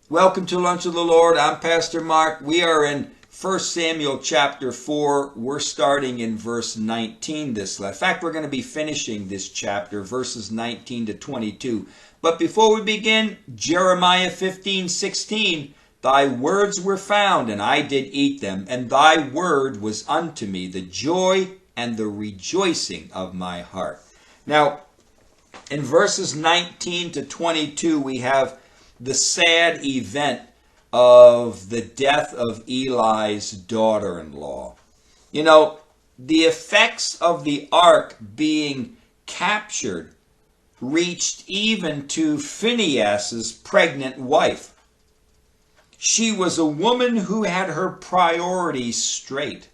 Welcome to Lunch of the Lord. I'm Pastor Mark. We are in 1 Samuel chapter 4. We're starting in verse 19 this lesson. In fact, we're going to be finishing this chapter, verses 19 to 22. But before we begin, Jeremiah 15:16, Thy words were found, and I did eat them, and thy word was unto me the joy and the rejoicing of my heart. Now, in verses 19 to 22, we have the sad event of the death of Eli's daughter-in-law. You know, the effects of the ark being captured reached even to Phinehas's pregnant wife. She was a woman who had her priorities straight.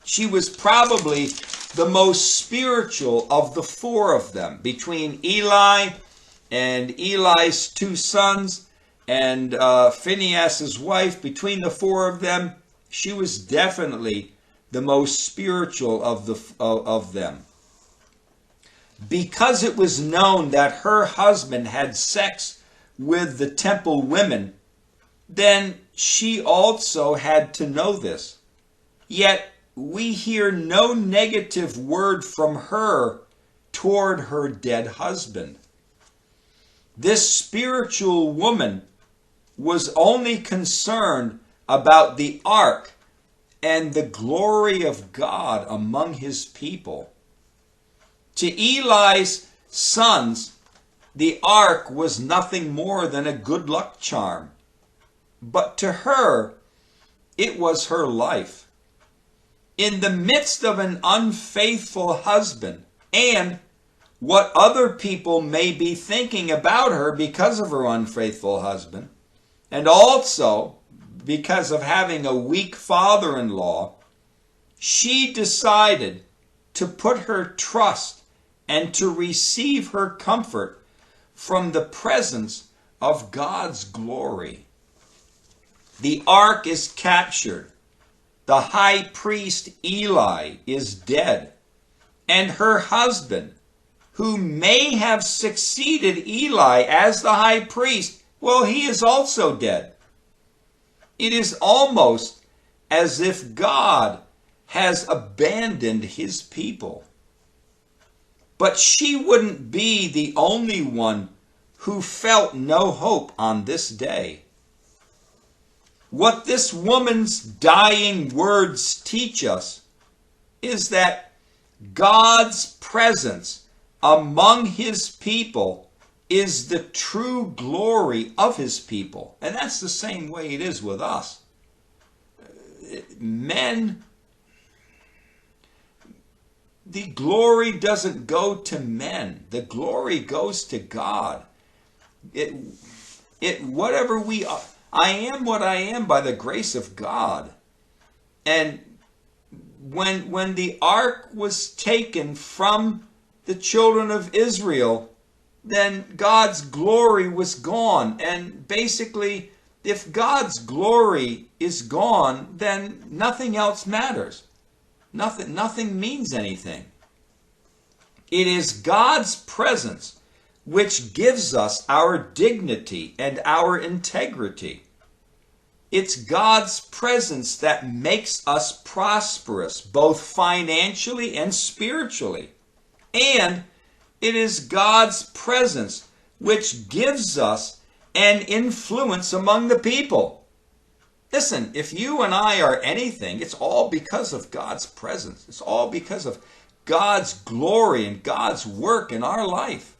She was probably the most spiritual of the four of them, between Eli and Eli's two sons and Phinehas's wife. Between the four of them, she was definitely the most spiritual of them. Because it was known that her husband had sex with the temple women, then she also had to know this. Yet we hear no negative word from her toward her dead husband. This spiritual woman was only concerned about the ark and the glory of God among his people. To Eli's sons, the ark was nothing more than a good luck charm. But to her, it was her life. In the midst of an unfaithful husband and what other people may be thinking about her because of her unfaithful husband, and also because of having a weak father-in-law, she decided to put her trust and to receive her comfort from the presence of God's glory. The ark is captured. The high priest Eli is dead, and her husband, who may have succeeded Eli as the high priest, well, he is also dead. It is almost as if God has abandoned his people. But she wouldn't be the only one who felt no hope on this day. What this woman's dying words teach us is that God's presence among his people is the true glory of his people. And that's the same way it is with us. Men, the glory doesn't go to men. The glory goes to God. Whatever we are, I am what I am by the grace of God. And when the ark was taken from the children of Israel, then God's glory was gone. And basically, if God's glory is gone, then nothing else matters. Nothing means anything. It is God's presence which gives us our dignity and our integrity. It's God's presence that makes us prosperous, both financially and spiritually. And it is God's presence which gives us an influence among the people. Listen, if you and I are anything, it's all because of God's presence. It's all because of God's glory and God's work in our life.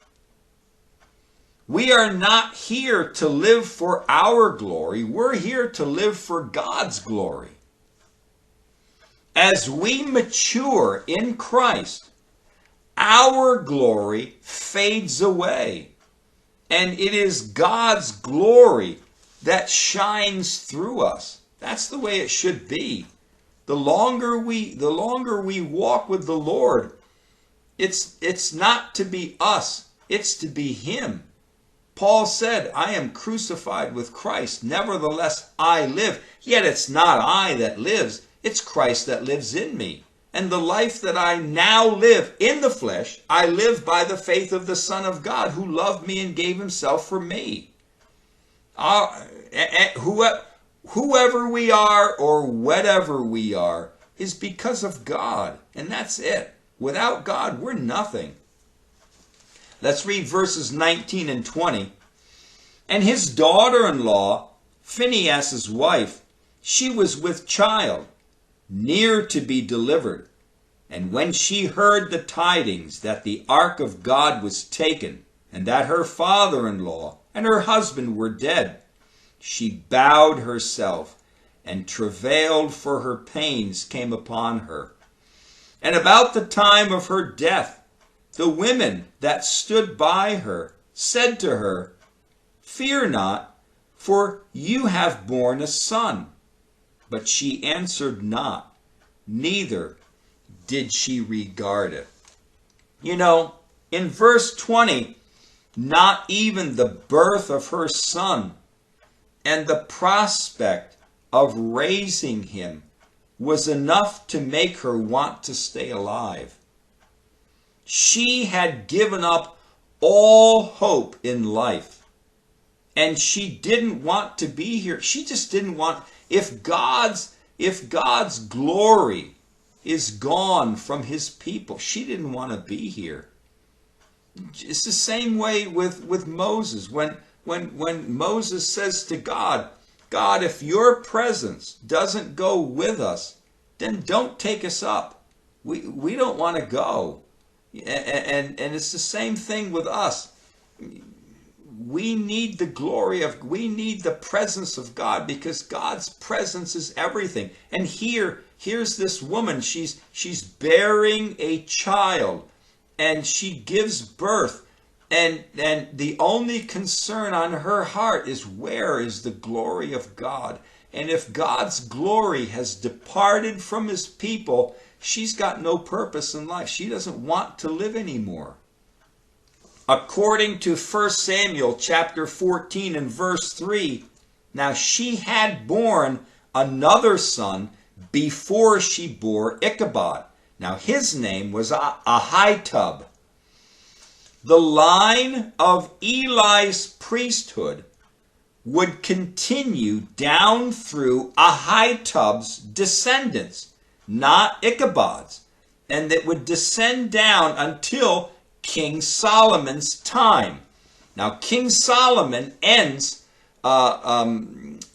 We are not here to live for our glory. We're here to live for God's glory. As we mature in Christ, our glory fades away. And it is God's glory that shines through us. That's the way it should be. The longer we walk with the Lord, it's not to be us, it's to be him. Paul said, I am crucified with Christ, nevertheless I live. Yet it's not I that lives, it's Christ that lives in me. And the life that I now live in the flesh, I live by the faith of the Son of God who loved me and gave himself for me. Whoever we are or whatever we are is because of God. And that's it. Without God, we're nothing. Let's read verses 19 and 20. And his daughter-in-law, Phinehas' wife, she was with child, near to be delivered. And when she heard the tidings that the ark of God was taken, and that her father-in-law and her husband were dead, she bowed herself, and travailed, for her pains came upon her. And about the time of her death, the women that stood by her said to her, Fear not, for you have borne a son. But she answered not, neither did she regard it. You know, in verse 20, not even the birth of her son and the prospect of raising him was enough to make her want to stay alive. She had given up all hope in life, and she didn't want to be here. She just didn't want, if God's glory is gone from his people, she didn't want to be here. It's the same way with Moses. When Moses says to God, God, if your presence doesn't go with us, then don't take us up. We don't want to go. And it's the same thing with us. We need we need the presence of God, because God's presence is everything. And here's this woman, she's bearing a child, and she gives birth. And the only concern on her heart is, where is the glory of God? And if God's glory has departed from his people, she's got no purpose in life. She doesn't want to live anymore. According to 1 Samuel chapter 14 and verse 3, now she had borne another son before she bore Ichabod. Now his name was Ahitub. The line of Eli's priesthood would continue down through Ahitub's descendants, not Ichabod's, and that would descend down until King Solomon's time. Now, King Solomon ends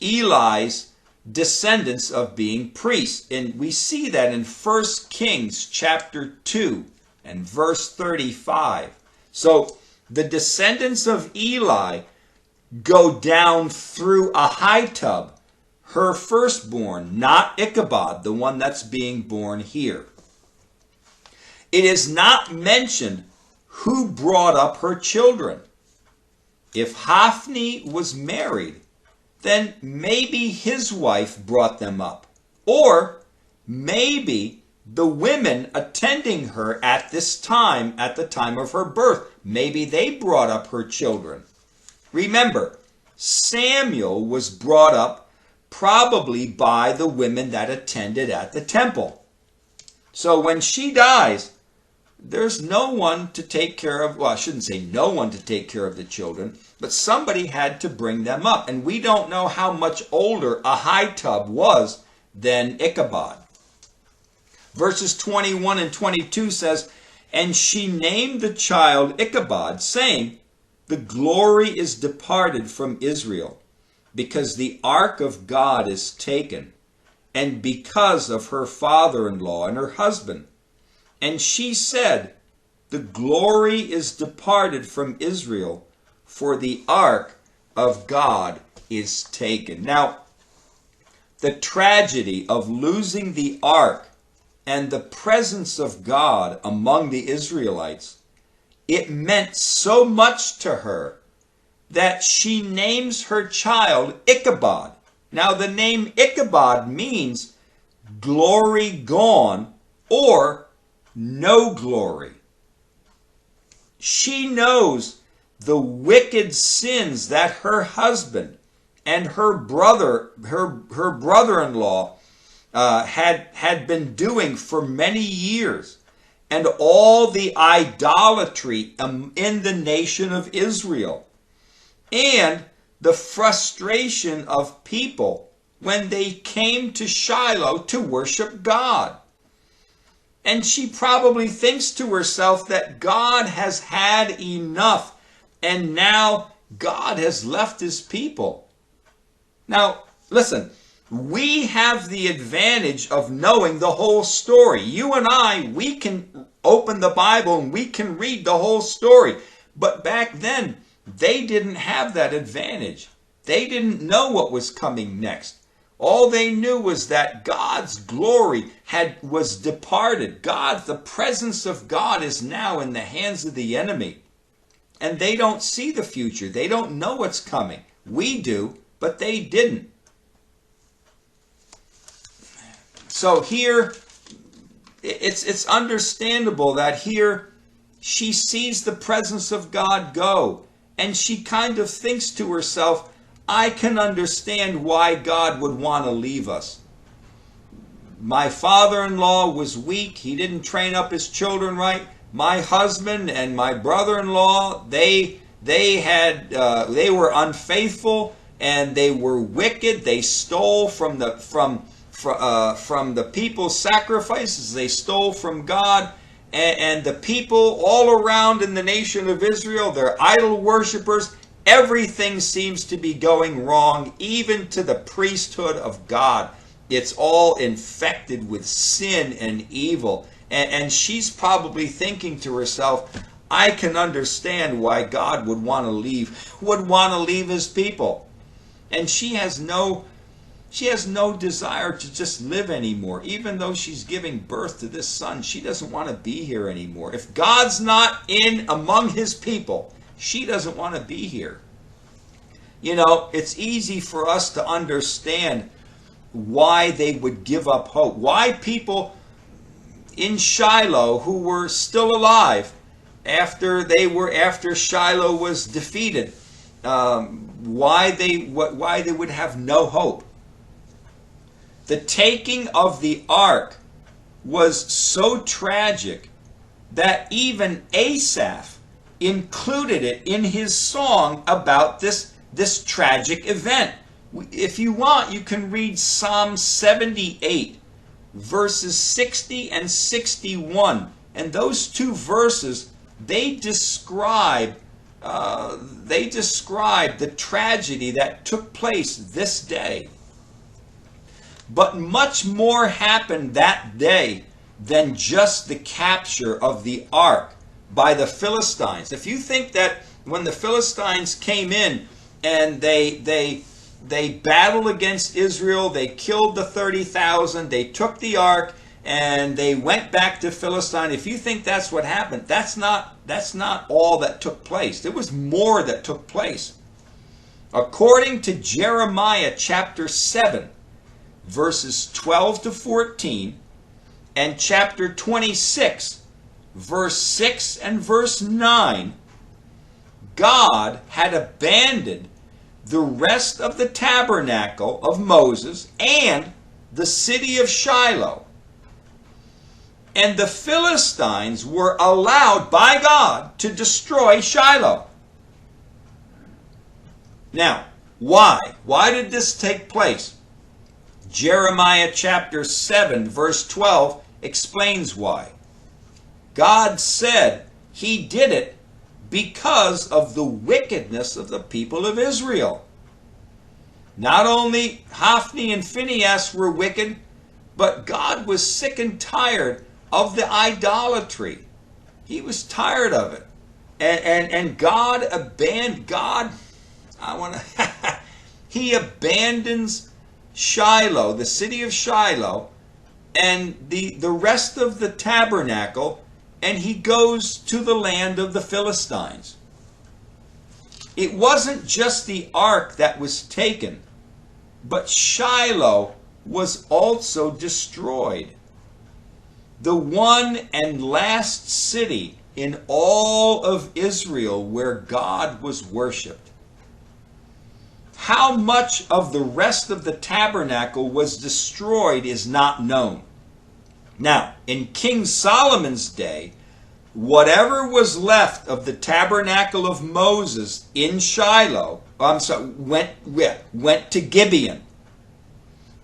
Eli's descendants of being priests, and we see that in 1 Kings chapter 2 and verse 35. So the descendants of Eli go down through Ahitub, her firstborn, not Ichabod, the one that's being born here. It is not mentioned who brought up her children. If Hophni was married, then maybe his wife brought them up. Or maybe the women attending her at this time, at the time of her birth, maybe they brought up her children. Remember, Samuel was brought up probably by the women that attended at the temple. So when she dies, there's no one to take care of, well, I shouldn't say no one to take care of the children, but somebody had to bring them up. And we don't know how much older Ahitub was than Ichabod. Verses 21 and 22 says, And she named the child Ichabod, saying, The glory is departed from Israel, because the ark of God is taken, and because of her father-in-law and her husband. And she said, The glory is departed from Israel, for the ark of God is taken. Now, the tragedy of losing the ark and the presence of God among the Israelites, it meant so much to her that she names her child Ichabod. Now, the name Ichabod means glory gone, or no glory. She knows the wicked sins that her husband and her brother-in-law had been doing for many years, and all the idolatry in the nation of Israel, and the frustration of people when they came to Shiloh to worship God. And she probably thinks to herself that God has had enough, and now God has left his people. Now, listen, we have the advantage of knowing the whole story. You and I, we can open the Bible and we can read the whole story. But back then, they didn't have that advantage. They didn't know what was coming next. All they knew was that God's glory was departed. The presence of God is now in the hands of the enemy. And they don't see the future. They don't know what's coming. We do, but they didn't. So here, it's understandable that here she sees the presence of God go. And she kind of thinks to herself, I can understand why God would want to leave us. My father-in-law was weak. He didn't train up his children right. My husband and my brother-in-law, they were unfaithful and they were wicked. They stole from the people's sacrifices. They stole from God. And the people all around in the nation of Israel, they're idol worshipers. Everything seems to be going wrong, even to the priesthood of God. It's all infected with sin and evil. And she's probably thinking to herself, I can understand why God would want to leave his people. And she has no desire to just live anymore. Even though she's giving birth to this son, she doesn't want to be here anymore. If God's not in among his people, she doesn't want to be here. You know, it's easy for us to understand why they would give up hope. Why people in Shiloh who were still alive after Shiloh was defeated, why they would have no hope. The taking of the ark was so tragic that even Asaph included it in his song about this tragic event. If you want, you can read Psalm 78, verses 60 and 61. And those two verses, they describe the tragedy that took place this day. But much more happened that day than just the capture of the ark by the Philistines. If you think that when the Philistines came in and they battled against Israel, they killed the 30,000, they took the ark, and they went back to Philistine. If you think that's what happened, that's not all that took place. There was more that took place. According to Jeremiah chapter 7, verses 12 to 14, and chapter 26, verse 6 and verse 9, God had abandoned the rest of the tabernacle of Moses and the city of Shiloh. And the Philistines were allowed by God to destroy Shiloh. Now, why? Why did this take place? Jeremiah chapter 7, verse 12 explains why. God said he did it because of the wickedness of the people of Israel. Not only Hophni and Phinehas were wicked, but God was sick and tired of the idolatry. He was tired of it. And he abandons Shiloh, the city of Shiloh, and the rest of the tabernacle, and he goes to the land of the Philistines. It wasn't just the ark that was taken, but Shiloh was also destroyed. The one and last city in all of Israel where God was worshipped. How much of the rest of the tabernacle was destroyed is not known. Now, in King Solomon's day, whatever was left of the tabernacle of Moses in Shiloh went to Gibeon.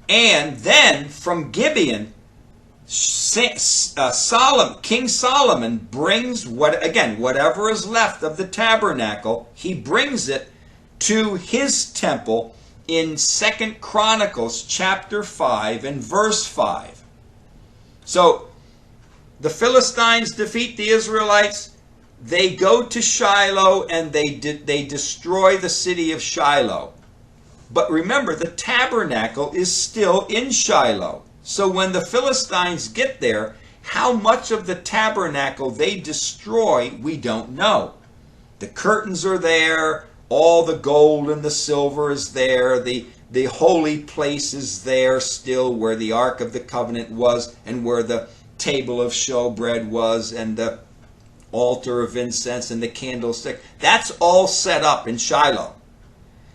And then from Gibeon, King Solomon brings whatever is left of the tabernacle, he brings it to his temple in 2 Chronicles chapter 5 and verse 5. So the Philistines defeat the Israelites. They go to Shiloh and they destroy the city of Shiloh. But remember, the tabernacle is still in Shiloh. So when the Philistines get there, how much of the tabernacle they destroy, we don't know. The curtains are there, all the gold and the silver is there, the holy place is there still where the Ark of the Covenant was and where the table of showbread was and the altar of incense and the candlestick. That's all set up in Shiloh.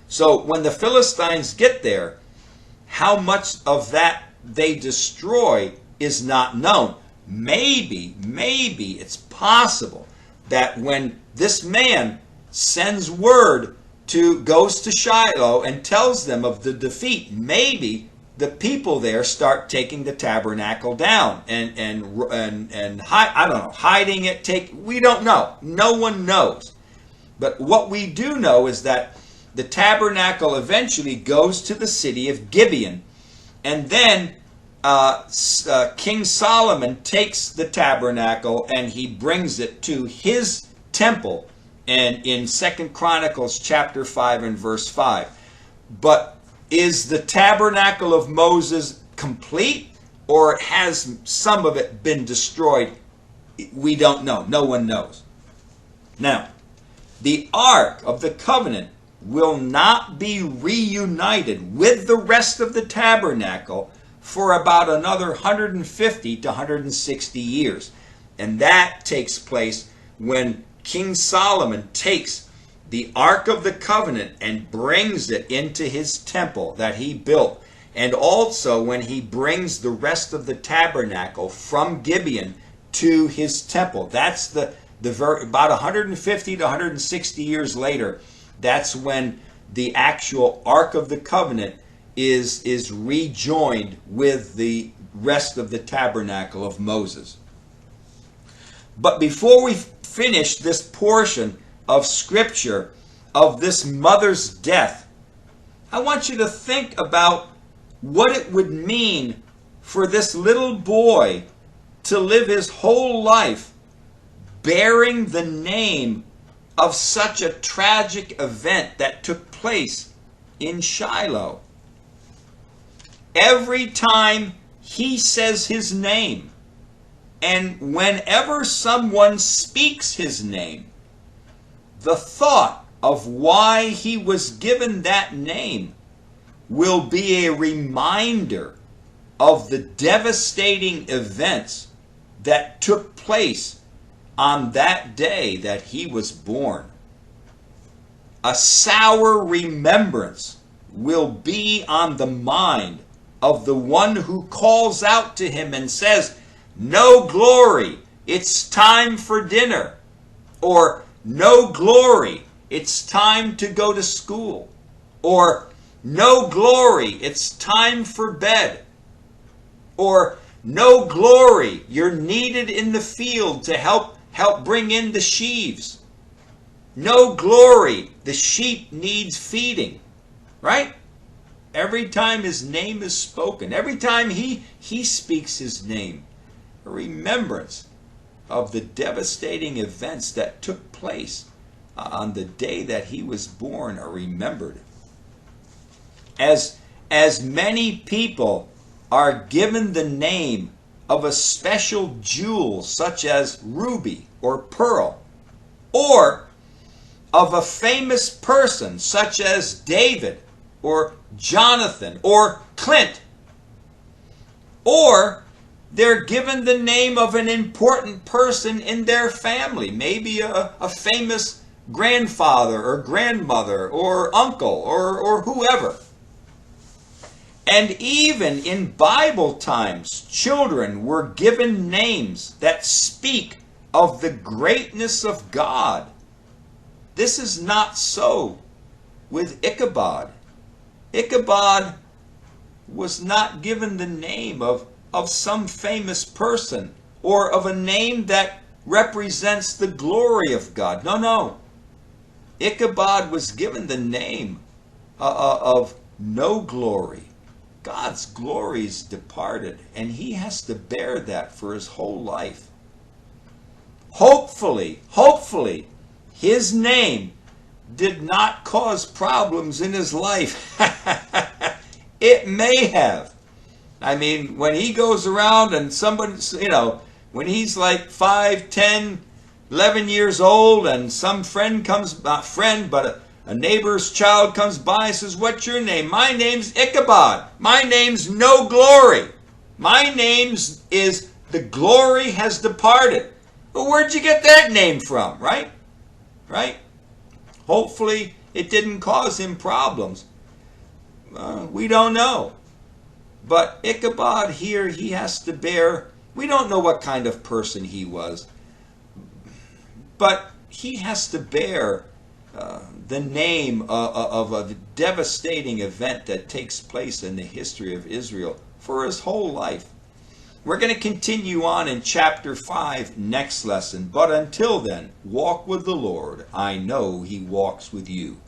So when the Philistines get there, how much of that they destroy is not known. Maybe it's possible that when this man sends word goes to Shiloh and tells them of the defeat, maybe the people there start taking the tabernacle down and hiding it. We don't know. No one knows. But what we do know is that the tabernacle eventually goes to the city of Gibeon. And then King Solomon takes the tabernacle and he brings it to his temple, and in 2 Chronicles chapter 5 and verse 5. But is the tabernacle of Moses complete, or has some of it been destroyed? We don't know. No one knows. Now, the Ark of the Covenant will not be reunited with the rest of the tabernacle for about another 150 to 160 years. And that takes place when King Solomon takes the Ark of the Covenant and brings it into his temple that he built. And also when he brings the rest of the tabernacle from Gibeon to his temple. That's about 150 to 160 years later. That's when the actual Ark of the Covenant is rejoined with the rest of the tabernacle of Moses. But before we finish this portion of Scripture of this mother's death, I want you to think about what it would mean for this little boy to live his whole life bearing the name of such a tragic event that took place in Shiloh. Every time he says his name, and whenever someone speaks his name, the thought of why he was given that name will be a reminder of the devastating events that took place on that day that he was born. A sour remembrance will be on the mind of the one who calls out to him and says, "No glory, it's time for dinner," or "No glory, it's time to go to school," or "No glory, it's time for bed," or "No glory, you're needed in the field to help bring in the sheaves." "No glory, the sheep needs feeding." Right? Every time his name is spoken, every time he speaks his name, a remembrance of the devastating events that took place on the day that he was born are remembered. As many people are given the name of a special jewel such as ruby or pearl, or of a famous person such as David or Jonathan or Clint, or they're given the name of an important person in their family, maybe a famous grandfather or grandmother or uncle or whoever. And even in Bible times, children were given names that speak of the greatness of God. This is not so with Ichabod. Ichabod was not given the name of some famous person or of a name that represents the glory of God. No, no. Ichabod was given the name of no glory. God's glory is departed, and he has to bear that for his whole life. Hopefully, his name did not cause problems in his life. It may have. I mean, when he goes around and somebody, when he's like 5, 10, 11 years old and some friend comes, not friend, but a neighbor's child comes by and says, "What's your name?" "My name's Ichabod. My name's no glory. My name's is the glory has departed." Well, where'd you get that name from, right? Right? Hopefully it didn't cause him problems. We don't know. But Ichabod here, he has to bear, we don't know what kind of person he was, but he has to bear the name of a devastating event that takes place in the history of Israel for his whole life. We're going to continue on in chapter 5 next lesson, but until then, walk with the Lord. I know he walks with you.